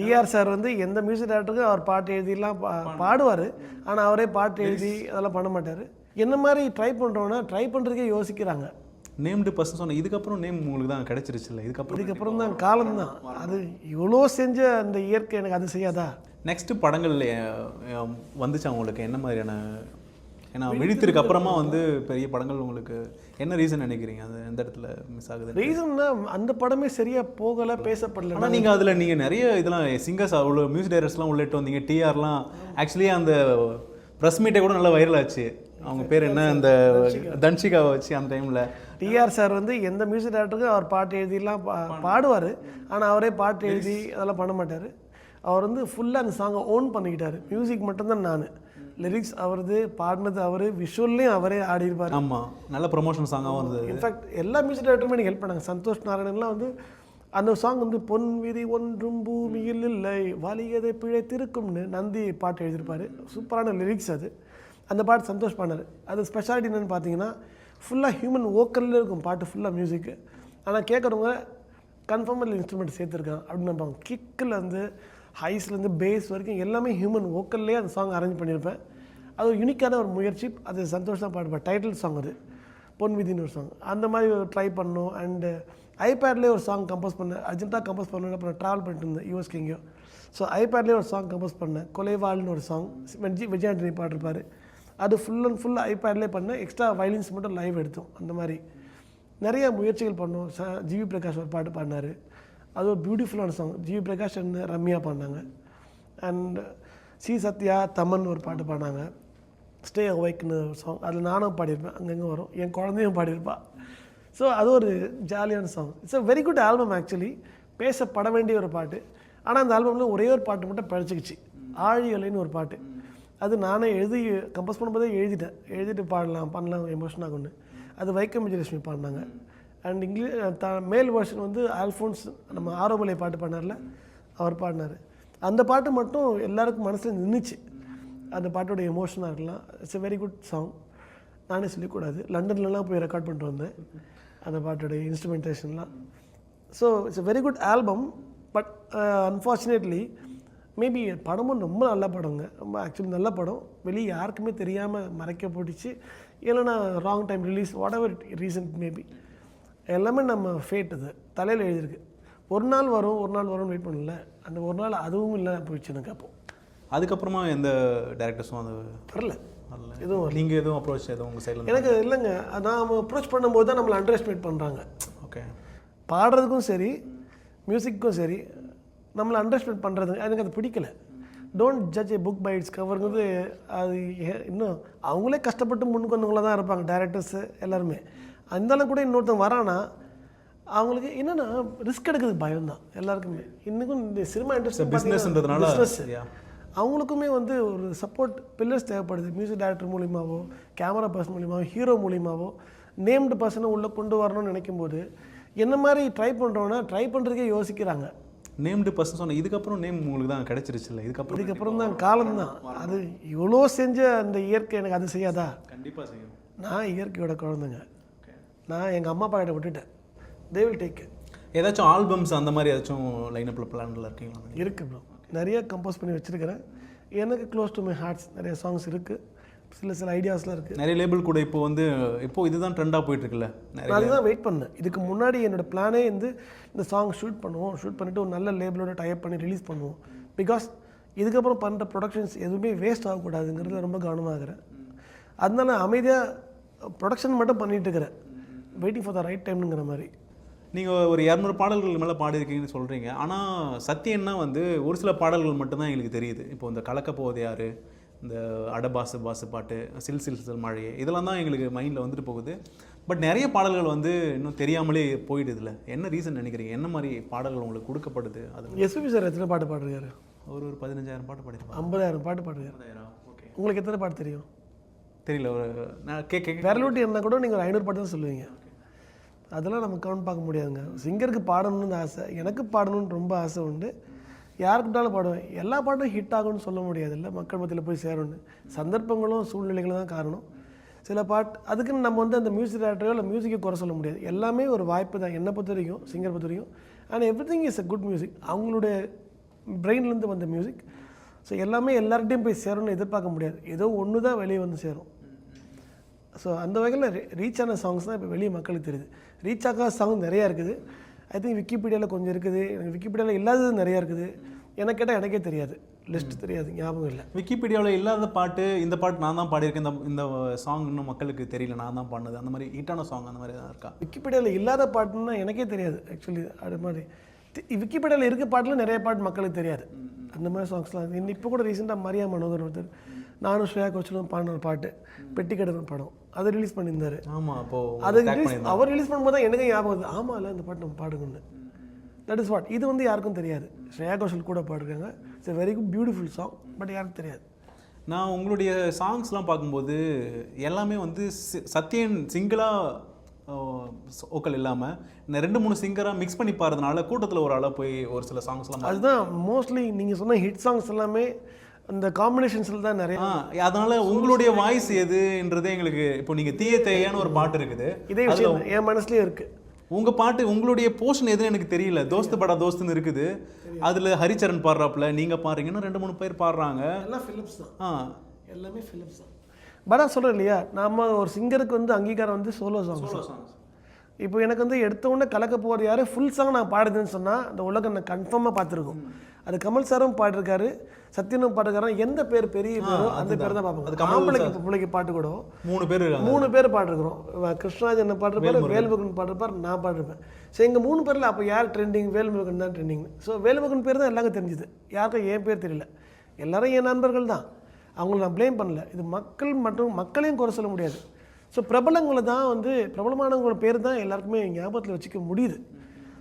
TR sir வந்து எந்த music டைரக்டருக்கும் அவர் பாட்டு எழுதிலாம் பாடுவார். ஆனால் அவரே பாட்டு எழுதி அதெல்லாம் பண்ண மாட்டார். என்ன மாதிரி ட்ரை பண்ணுறோன்னா ட்ரை பண்ணுறதுக்கே யோசிக்கிறாங்க. நேம்டு பர்சன் சொன்ன இதுக்கப்புறம் நேம் உங்களுக்கு தான் கிடைச்சிருச்சு இல்லை? இதுக்கப்புறம் தான் காலம்தான். அது இவ்வளோ செஞ்ச அந்த இயற்கை எனக்கு அது செய்யாதா? நெக்ஸ்ட் படங்கள் வந்துச்சு அவங்களுக்கு என்ன மாதிரியான? ஏன்னா விழித்திருக்கு அப்புறமா வந்து பெரிய படங்கள் உங்களுக்கு என்ன ரீசன் நினைக்கிறீங்க? அது எந்த இடத்துல மிஸ் ஆகுது? ரீசன்னா அந்த படமே சரியாக போகலை, பேசப்படல. ஆனால் நீங்கள் அதில் நீங்கள் நிறைய இதெல்லாம் சிங்கர்ஸ் அவ்வளோ மியூசிக் டைரக்டர்ஸ்லாம் உள்ளிட்டு வந்தீங்க. டிஆர்லாம் ஆக்சுவலி அந்த ப்ரெஸ் மீட்டை கூட நல்லா வைரல் ஆச்சு. அவங்க பேர் என்ன, அந்த தன்ஷிகாவை வச்சு அந்த டைமில். டிஆர் சார் வந்து எந்த மியூசிக் டைரக்டருக்கும் அவர் பாட்டு எழுதிலாம் பாடுவார். ஆனால் அவரே பாட்டு எழுதி அதெல்லாம் பண்ண மாட்டார். அவர் வந்து ஃபுல்லாக அந்த சாங்கை ஓன் பண்ணிக்கிட்டார். மியூசிக் மட்டும்தான் நான், லிரிக்ஸ் அவரது, பாடினது அவர், விஷுவல்லையும் அவரே ஆடிருப்பார். ஆமாம், நல்ல ப்ரொமோஷன் சாங்காகவும் இருந்தது. இன்ஃபேக்ட் எல்லா மியூசிக் டைரக்டருமே எனக்கு ஹெல்ப் பண்ணாங்க. சந்தோஷ் நாராயணன்லாம் வந்து அந்த சாங் வந்து பொன் விதி ஒன்றும் பூமியில் இல்லை வலியதை பிழைத்திருக்கும்னு நந்தி பாட்டு எழுதியிருப்பார். சூப்பரான லிரிக்ஸ் அது. அந்த பாட்டு சந்தோஷ் பாடினார். அது ஸ்பெஷாலிட்டி என்னென்னு பார்த்தீங்கன்னா ஃபுல்லாக ஹியூமன் வோக்கலில் இருக்கும் பாட்டு, ஃபுல்லாக மியூசிக்கு. ஆனால் கேட்குறவங்க கன்ஃபார்மல் இன்ஸ்ட்ருமெண்ட் சேர்த்துருக்கான் அப்படின்னு நம்பாங்க. கிக்கில் வந்து ஹைஸ்லேருந்து பேஸ் வரைக்கும் எல்லாமே ஹியூமன் வோக்கல்லே அந்த சாங் அரேஞ்ச் பண்ணியிருப்பேன். அது ஒரு யூனிக்கான ஒரு முயற்சி. அது சந்தோஷ் தான் பாடுப்பேன். டைட்டில் சாங் அது பொன்விதின்னு ஒரு சாங். அந்த மாதிரி ட்ரை பண்ணோம். அண்டு ஐபேட்லேயே ஒரு சாங் கம்போஸ் பண்ணேன். அர்ஜென்ட்டாக கம்போஸ் பண்ணேன். அப்புறம் ட்ராவல் பண்ணிட்டு இருந்தேன் யூஎஸ்க்கு எங்கேயோ. ஸோ ஐபேட்லேயே ஒரு சாங் கம்போஸ் பண்ணேன். கொலைவாள்னு ஒரு சாங் விஜய் ஆண்டனி பாடிருப்பார். அது ஃபுல் அண்ட் ஃபுல் ஐபேட்லேயே பண்ணேன். எக்ஸ்ட்ரா வயலின்ஸ் மட்டும் லைவ் எடுத்தோம். அந்த மாதிரி நிறைய முயற்சிகள் பண்ணோம். ஜிவி பிரகாஷ் ஒரு பாட்டு பாடினார். அது ஒரு பியூட்டிஃபுல்லான song. G V Prakash and Ramya பாடினாங்க. அண்ட் சி சத்யா தமன் ஒரு பாட்டு பாடினாங்க. ஸ்டே அவைக்குன்னு ஒரு சாங். அதில் நானும் பாடியிருப்பேன். அங்கங்கே வரும். என் குழந்தையும் பாடியிருப்பா. ஸோ அது ஒரு ஜாலியான song. It's a very good album actually. பேசப்பட வேண்டிய ஒரு பாட்டு. ஆனால் அந்த ஆல்பமில் ஒரே ஒரு பாட்டு மட்டும் பழிச்சிக்கிச்சு. ஆழியலைன்னு ஒரு பாட்டு. அது நானே கம்போஸ் பண்ணும்போதே எழுதிட்டு பாடலாம் பண்ணலாம் எமோஷன் ஆகும்னு. அது வைக்கம் விஜயலட்சுமி பாடினாங்க. அண்ட் மேல் வெர்ஷன் வந்து ஆல்ஃபோன்ஸ் நம்ம ஆரோமலை பாட்டு பாடினார்ல, அவர் பாடினார். அந்த பாட்டு மட்டும் எல்லாருக்கும் மனசில் நின்றுச்சு. அந்த பாட்டோட எமோஷனாக இருக்கலாம். It's a very good song. நானே சொல்லிக்கூடாது, லண்டன்லலாம் போய் ரெக்கார்ட் பண்ணிட்டு வந்தேன் அந்த பாட்டோடைய இன்ஸ்ட்ருமெண்டேஷன்லாம். So it's a very good album. But unfortunately maybe படமும் ரொம்ப நல்ல படங்க. ரொம்ப ஆக்சுவலி நல்ல படம். வெளியே யாருக்குமே தெரியாமல் மறைக்க போட்டுச்சு. இல்லைன்னா wrong time release, what ever reason maybe. எல்லாமே நம்ம ஃபேட். அது தலையில் எழுதியிருக்கு. ஒரு நாள் வரும்னு வெயிட் பண்ணல. அந்த ஒரு நாள் அதுவும் இல்லை போயிடுச்சு எனக்கு. அப்போது அதுக்கப்புறமா எந்த டேரக்டர்ஸும் அது வரல. எதுவும் நீங்கள் எதுவும் அப்ரோச் எதுவும் உங்கள் சைடில்? எனக்கு இல்லைங்க. நாம் அப்ரோச் பண்ணும்போது தான் நம்மளை அண்டர் எஸ்டிமேட் பண்ணுறாங்க. ஓகே, பாடுறதுக்கும் சரி மியூசிக்கும் சரி நம்மளை அண்டர் எஸ்டிமேட் பண்ணுறது எனக்கு அது பிடிக்கலை. Don't judge a book by its கவருங்கிறது. அது இன்னும் அவங்களே கஷ்டப்பட்டு முன்னுக்கு வந்தவங்கள தான் இருப்பாங்க டேரக்டர்ஸு எல்லாருமே. அந்தளவு கூட இன்னொருத்தன் வரானா அவங்களுக்கு என்னென்னா ரிஸ்க் எடுக்கிறதுக்கு பயம்தான் எல்லாருக்குமே. இன்றைக்கும் இந்த சினிமா இண்டஸ்ட்ரி பிஸ்னஸ்ன்றதுனால அவங்களுக்குமே வந்து ஒரு சப்போர்ட் பில்லர்ஸ் தேவைப்படுது. மியூசிக் டைரக்டர் மூலிமாவோ, கேமரா பர்சன் மூலிமாவோ, ஹீரோ மூலிமாவோ நேம்டு பர்சனை உள்ளே கொண்டு வரணும்னு நினைக்கும் போது என்ன மாதிரி ட்ரை பண்ணுறோன்னா ட்ரை பண்ணுறதுக்கே யோசிக்கிறாங்க. நேம்டு பர்சன் சொன்ன இதுக்கப்புறம் நேம் உங்களுக்கு தான் கிடைச்சிருச்சு இல்லை? இதுக்கப்புறம் தான் காலம்தான். அது இவ்வளோ செஞ்ச அந்த இயற்கை எனக்கு அது செய்யாதா? கண்டிப்பாக செய்யும். நான் இயற்கையோட குழந்தைங்க. நான் எங்கள் அம்மா அப்பா கிட்ட விட்டுட்டேன். They will take. ஏதாச்சும் ஆல்பம்ஸ் அந்த மாதிரி ஏதாச்சும் லைனப்பில் பிளானில் இருக்கீங்களா? இருக்குது ப்ரோ. நிறைய கம்போஸ் பண்ணி வச்சுருக்கிறேன். எனக்கு க்ளோஸ் டு மை ஹார்ட்ஸ் நிறைய சாங்ஸ் இருக்குது. சில ஐடியாஸ்லாம் இருக்குது. நிறைய லேபிள் கூட இப்போ இதுதான் ட்ரெண்டாக போயிட்டுருக்குல்ல. நான் அதுதான் வெயிட் பண்ணேன். இதுக்கு முன்னாடி என்னோடய பிளானே வந்து இந்த சாங் ஷூட் பண்ணிவிட்டு ஒரு நல்ல லேபிளோட டைப் பண்ணி ரிலீஸ் பண்ணுவோம். பிகாஸ் இதுக்கப்புறம் பண்ணுற ப்ரொடக்ஷன்ஸ் எதுவுமே வேஸ்ட் ஆகக்கூடாதுங்கிறதுல ரொம்ப கவனமாகிறேன். அதனால அமைதியாக ப்ரொடக்ஷன் மட்டும் பண்ணிகிட்டு இருக்கிறேன். வெயிட்டிங் ஃபார் த ரைட் டைம்ங்கிற மாதிரி. நீங்கள் ஒரு 200 பாடல்கள் மேலே பாடியிருக்கீங்கன்னு சொல்கிறீங்க. ஆனால் சத்தியன்னா வந்து ஒரு சில பாடல்கள் மட்டும்தான் எங்களுக்கு தெரியுது. இப்போ இந்த கலக்க போவது யார், இந்த அடபாசு பாசு பாட்டு, சில் சில் சில் மழையே, இதெல்லாம் தான் எங்களுக்கு மைண்டில் வந்துட்டு போகுது. பட் நிறைய பாடல்கள் வந்து இன்னும் தெரியாமலே போயிடுதுல. என்ன ரீசன் நினைக்கிறீங்க? என்ன மாதிரி பாடல்கள் உங்களுக்கு கொடுக்கப்படுது? அது எஸ்பிபி சார் எத்தனை பாட்டு பாடுறாரு? ஒரு 15,000 பாட்டு பாடிருப்பாங்க. 50,000 பாட்டு பாடுறாரு. ஓகே, உங்களுக்கு எத்தனை பாட்டு தெரியும்? தெரியல. ஒரு நான் விரலூட்டி இருந்தால் கூட நீங்கள் ஒரு 500 பாட்டு தான் சொல்லுவீங்க. அதெல்லாம் நம்ம கவுண்ட் பார்க்க முடியாதுங்க. சிங்கருக்கு பாடணும்னு ஆசை, எனக்கு பாடணும்னு ரொம்ப ஆசை உண்டு. யாருக்கிட்டாலும் பாடுவேன். எல்லா பாட்டும் ஹிட் ஆகும்னு சொல்ல முடியாது இல்லை, மக்கள் மத்தியில் போய் சேரணும்னு. சந்தர்ப்பங்களும் சூழ்நிலைகளும் தான் காரணம். சில பாட்டு அதுக்குன்னு நம்ம வந்து அந்த மியூசிக் டேரக்டரையோ இல்லை மியூசிக்கை குறை சொல்ல முடியாது. எல்லாமே ஒரு வாய்ப்பு தான் என்னை பொறுத்த வரைக்கும், சிங்கர் பொறுத்த வரைக்கும். And every thing is a good music. அவங்களுடைய பிரெயின்லேருந்து வந்த மியூசிக். ஸோ எல்லாமே எல்லார்கிட்டையும் போய் சேரும்னு எதிர்பார்க்க முடியாது. ஏதோ ஒன்று தான் வெளியே வந்து சேரும். ஸோ அந்த வகையில் ரீச் ஆன சாங்ஸ் தான் இப்போ வெளியே மக்களுக்கு தெரியுது. ரீச் ஆகாத சாங் நிறையா இருக்குது. ஐ திங்க் விக்கிபீடியாவில் கொஞ்சம் இருக்குது, எனக்கு விக்கிபீடியாவில் இல்லாதது நிறையா இருக்குது. எனக்கு கேட்டால் எனக்கே தெரியாது, லிஸ்ட் தெரியாது, ஞாபகம் இல்லை. விக்கிபீடியாவில் இல்லாத பாட்டு, இந்த பாட்டு நான் தான் பாடியிருக்கேன், இந்த சாங் இன்னும் மக்களுக்கு தெரியல, நான் தான் பாடினது, அந்த மாதிரி ஹிட்டான சாங் அந்த மாதிரி தான் இருக்கா? விக்கிபீடியாவில் இல்லாத பாட்டுன்னா எனக்கே தெரியாது ஆக்சுவலி. அது மாதிரி விக்கிபீடியாவில் இருக்க பாட்டில் நிறைய பாட்டு மக்களுக்கு தெரியாது. அந்த மாதிரி சாங்ஸ்லாம் இப்போ கூட ரீசெண்டாக மரியா மனோகர் ஒருத்தர் நானும் ஸ்ரேயா கோச்சலும் பாடின ஒரு பாட்டு பெட்டிக்கடன் படம் அதை ரிலீஸ் பண்ணியிருந்தாரு. ஆமாம், அப்போது அது அவர் ரிலீஸ் பண்ணும்போது தான் எனக்கு ஞாபகம் வருது, ஆமாம் இல்லை இந்த பாட்டு நம்ம பாடுங்கன்னு. That is what. இது வந்து யாருக்கும் தெரியாது. ஸ்ரேயா கோஷல் கூட பாடுறாங்க. It's a very good beautiful song, but யாருக்கும் தெரியாது. நான் உங்களுடைய சாங்ஸ்லாம் பார்க்கும்போது எல்லாமே வந்து சத்யன் சிங்கிளாக ஓக்கல் இல்லாமல் இந்த 2-3 சிங்கராக மிக்ஸ் பண்ணி பாடுறதுனால கூட்டத்தில் ஒரு ஆளாக போய் ஒரு சில சாங்ஸ்லாம் அதுதான் மோஸ்ட்லி நீங்கள் சொன்ன ஹிட் சாங்ஸ் எல்லாமே இந்த காம்பினேஷன்ஸில் தான் நிறைய. அதனால உங்களுடைய வாய்ஸ் எதுன்றதே எங்களுக்கு இப்போ நீங்கள் தீய தேயான்னு ஒரு பாட்டு இருக்குது, இதே விஷயம் என் மனசுலேயும் இருக்குது. உங்கள் பாட்டு உங்களுடைய போர்ஷன் எதுன்னு எனக்கு தெரியல. தோஸ்து படா தோஸ்துன்னு இருக்குது, அதில் ஹரிச்சரன் பாடுறாப்புல, நீங்கள் பாடுறீங்கன்னா 2-3 பேர் பாடுறாங்க, எல்லாம் ஃபிலிப்ஸ் தான். எல்லாமே ஃபிலிப்ஸ் தான். பட் சொல்கிறேன் இல்லையா, நம்ம ஒரு சிங்கருக்கு வந்து அங்கீகாரம் வந்து சோலோ சாங்ஸ். இப்போ எனக்கு வந்து எடுத்த உடனே கலக்க போகிறது யார், ஃபுல் சாங் நான் பாடுதுன்னு சொன்னால் அந்த உலகம் நான் கன்ஃபார்மாக பார்த்துருக்கோம். அது கமல் சாரும் பாடிருக்காரு, சத்யனும் பாடுறாரு. எந்த பேர் பெரிய பேரோ அந்த பேர் தான் பார்ப்போம். அது ஆம்பளைக்கு பிள்ளைக்கு பாட்டு கூட 3 பேர் பாடிருக்கிறோம். கிருஷ்ணராஜ் என்ன பாடுறப்பாரு, வேல்முருகன் பாடுறப்பார், நான் பாடிருப்பேன். ஸோ எங்கள் 3 பேரில் அப்போ யார் ட்ரெண்டிங், வேல்முருகன் தான் ட்ரெண்டிங். ஸோ வேல்முருகன் பேர் தான் எல்லாருக்கும் தெரிஞ்சுது, யாருக்கும் என் பேர் தெரியல. எல்லாரும் என் நண்பர்கள் தான், அவங்கள நான் ப்ளேம் பண்ணல. இது மக்கள் மற்றும் மக்களையும் குறை சொல்ல முடியாது. ஸோ பிரபலங்களை தான் வந்து பிரபலமானவங்களோட பேர் தான் எல்லாருக்குமே ஞாபகத்தில் வச்சுக்க முடியுது.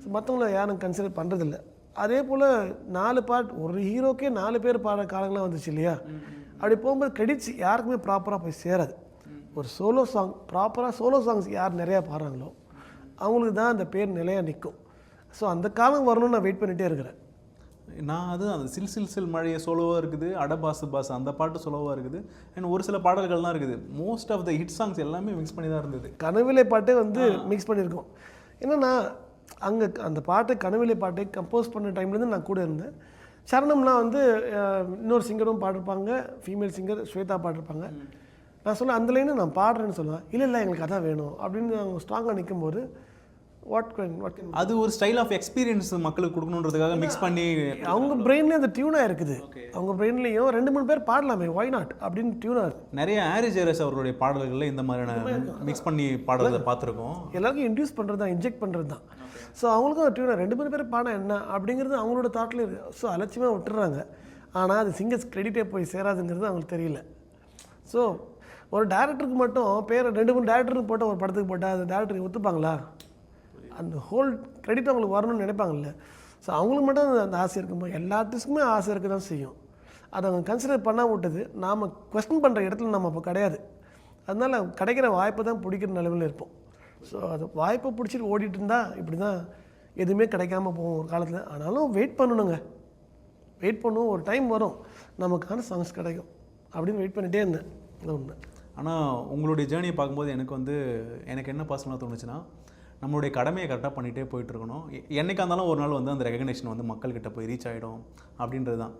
ஸோ மற்றவங்கள யாரும் கன்சிடர் பண்ணுறதில்ல. அதே போல் 4 பாட்டு ஒரு ஹீரோக்கே 4 பேர் பாடுற காலங்கள்லாம் வந்துச்சு இல்லையா. அப்படி போகும்போது கிரெடிட்ஸ் யாருக்குமே ப்ராப்பராக போய் சேராது. ஒரு சோலோ சாங் ப்ராப்பராக சோலோ சாங்ஸ் யார் நிறையா பாடுறாங்களோ அவங்களுக்கு தான் அந்த பேர் நிலையாக நிற்கும். ஸோ அந்த காலம் வரணும்னு நான் வெயிட் பண்ணிகிட்டே இருக்கிறேன். நான் அது அந்த சில் சில் சில் மழையை சோலோவாக இருக்குது, அடபாசு பாசு அந்த பாட்டு சோலோவாக இருக்குது, அண்ட் ஒரு சில பாடல்கள் தான் இருக்குது. Most of the hit songs எல்லாமே மிக்ஸ் பண்ணி தான் இருந்தது. கனவிலே பாட்டே வந்து மிக்ஸ் பண்ணியிருக்கோம். என்னென்னா அங்கே அந்த பாட்டு கனவிலே பாட்டை கம்போஸ் பண்ண டைம்லேருந்து நான் கூட இருந்தேன். சரணம்லாம் வந்து இன்னொரு சிங்கரும் பாடிருப்பாங்க, ஃபீமேல் சிங்கர் ஸ்வேதா பாடிருப்பாங்க. நான் சொல்ல அந்த லைனை நான் பாடுறேன்னு சொல்லுவேன். இல்லை எங்களுக்கு அதான் வேணும் அப்படின்னு அவங்க ஸ்ட்ராங்காக நிற்கும்போது அது ஒரு ஸ்டைல் ஆஃப் எக்ஸ்பீரியன்ஸ் மக்களுக்கு கொடுக்கணுன்றதுக்காக மிக்ஸ் பண்ணி அவங்க பிரெயின்லேயே அந்த டியூனாக இருக்குது. அவங்க பிரெயின்லேயும் 2-3 பேர் பாடலாமே, ஒய் நாட் அப்படின்னு டியூனாக இருக்குது. நிறைய ஆரிஜேரஸ் அவருடைய பாடல்களில் இந்த மாதிரியான மிக்ஸ் பண்ணி பாடுறதை பார்த்துருக்கோம். எல்லாருக்கும் இன்டியூஸ் பண்ணுறது தான், இன்ஜெக்ட் பண்ணுறது தான். ஸோ அவங்களுக்கும் டியூனாக 2-3 பேர் பாடம் என்ன அப்படிங்கிறது அவங்களோட தாட்டில் இருக்குது. ஸோ அலட்சியமாக விட்டுறாங்க. ஆனால் அது சிங்கர்ஸ் கிரெடிட்டே போய் சேராதுங்கிறது அவங்களுக்கு தெரியல. ஸோ ஒரு டேரக்டருக்கு மட்டும் பேர் 2-3 டேரக்டருக்கு போட்டால் ஒரு படத்துக்கு போட்டால் அந்த டேரக்டருக்கு ஒத்துப்பாங்களா? அந்த ஹோல் கிரெடிட் அவங்களுக்கு வரணும்னு நினைப்பாங்கல்ல. ஸோ அவங்களுக்கு மட்டும் அந்த ஆசை இருக்கும்போது எல்லா ஆர்டிஸ்ட்டுக்குமே ஆசை இருக்க தான் செய்யும். அதை அவங்க கன்சிடர் பண்ணால் விட்டது நாம் கொஸ்டின் பண்ணுற இடத்துல நம்ம அப்போ கிடையாது. அதனால் கிடைக்கிற வாய்ப்பை தான் பிடிக்கிற நிலவில் இருப்போம். ஸோ அது வாய்ப்பை பிடிச்சிட்டு ஓடிட்டு இருந்தால் இப்படி தான் எதுவுமே கிடைக்காம போகும் ஒரு காலத்தில். ஆனாலும் வெயிட் பண்ணணுங்க, வெயிட் பண்ணுவோம், ஒரு டைம் வரும் நமக்கான சாங்ஸ் கிடைக்கும் அப்படின்னு வெயிட் பண்ணிகிட்டே இருந்தேன். அது ஒன்று. ஆனால் உங்களுடைய ஜேர்னியை பார்க்கும்போது எனக்கு என்ன பர்சனலாக தோணுச்சுன்னா, நம்மளுடைய கடமையை கரெக்டாக பண்ணிகிட்டே போயிட்டுருக்கணும். என்றைக்காக இருந்தாலும் ஒரு நாள் வந்து அந்த ரெகக்னேஷன் வந்து மக்கள்கிட்ட போய் ரீச் ஆகிடும் அப்படின்றது தான்.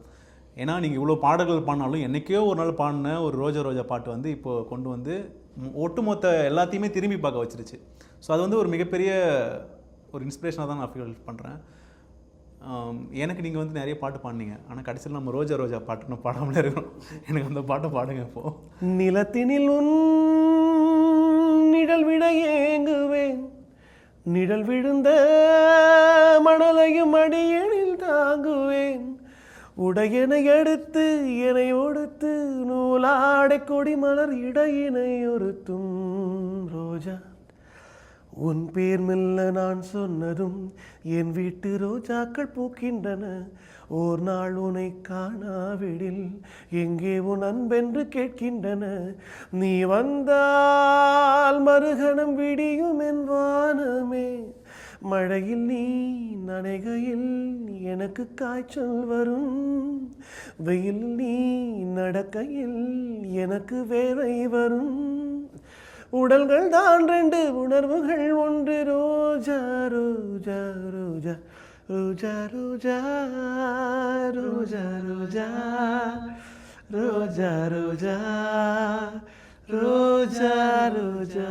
ஏன்னா நீங்கள் இவ்வளோ பாடல்கள் பாடினாலும் என்றைக்கோ ஒரு நாள் பாடின ஒரு ரோஜா ரோஜா பாட்டு வந்து இப்போது கொண்டு வந்து ஒட்டுமொத்த எல்லாத்தையுமே திரும்பி பார்க்க வச்சிருச்சு. ஸோ அது வந்து ஒரு மிகப்பெரிய ஒரு இன்ஸ்பிரேஷனாக தான் நான் ஃபீல் பண்ணுறேன். எனக்கு நீங்கள் வந்து நிறைய பாட்டு பாடினீங்க, ஆனால் கடைசியில் நம்ம ரோஜா ரோஜா பாட்டுன்னு பாடாமலே இருக்கணும். எனக்கு அந்த பாட்டை பாடுங்க. இப்போது நிலத்தினில் நிழல் விட ஏங்குவேன், நிழல் விழுந்த மணலையும் அடியனில் தாங்குவேன், உடையனை எடுத்து என்னை ஒடுத்து நூலாடை கொடி மலர் இடையினை ஒருத்தும் ரோஜா, உன் பேர் மெல்ல நான் சொன்னதும் என் வீட்டு ரோஜாக்கள் பூக்கின்றன, ஓர் நாள் உனை காணாவிடில் எங்கே உன் அன்பென்று கேட்கின்றன, நீ வந்தால் மறுகணம் விடியும் என் வானமே, மழையில் நீ நனைகையில் எனக்கு காய்ச்சல் வரும், வெயில் நீ நடக்கையில் எனக்கு வேலை வரும், உடல்கள் தான் 2 உணர்வுகள் ஒன்று, ரோஜா ரோஜா ரோஜா ரோஜா ரோஜா ரோஜா ரோஜா ரோஜா ரோஜா ரோஜா ரோஜா